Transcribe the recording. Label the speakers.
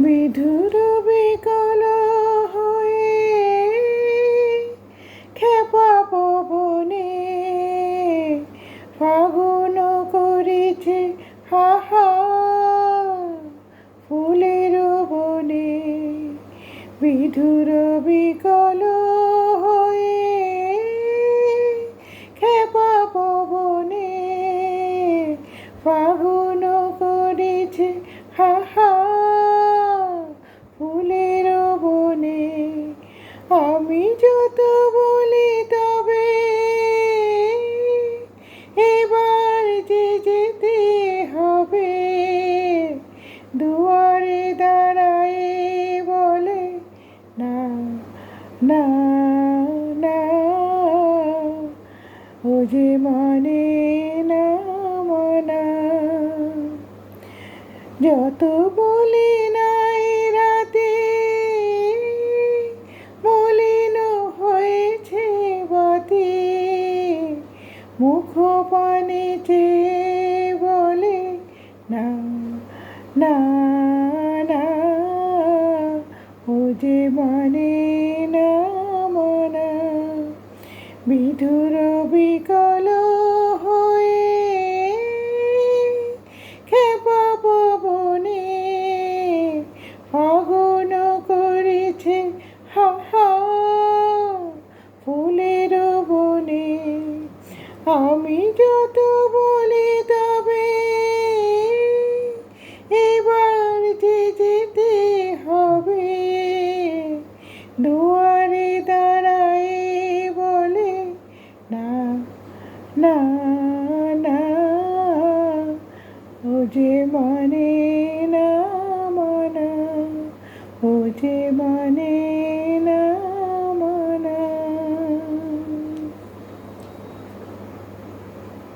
Speaker 1: বিধুর বিকল হয়ে খেপা পবনে ফাগুন করেছে হাহা ফুলের বনে। বিধুর বিকল হয়ে খেপা পবনে ফাগুন করেছে হাহা ফুলের বনে। আমি যত বলি তবে এবার যে যেতে হবে, দুয়ারে দাঁড়ায় বলে না না না, ও যে মানে না মানা। যত বলি নাই রাতে মলিন হয়েছে বাতি, মুখ পানে চেয়ে বলে না না না, ও যে মানে না মানা। বিধুর বিকল হয়ে খেপা পবনে ফাগুন করেছে হাহা ফুলের বনে। আমি যত বলি তবে এবার যে যেতে হবে, দুয়ারে দাঁড়ায় বলে না না না, ও যে মানে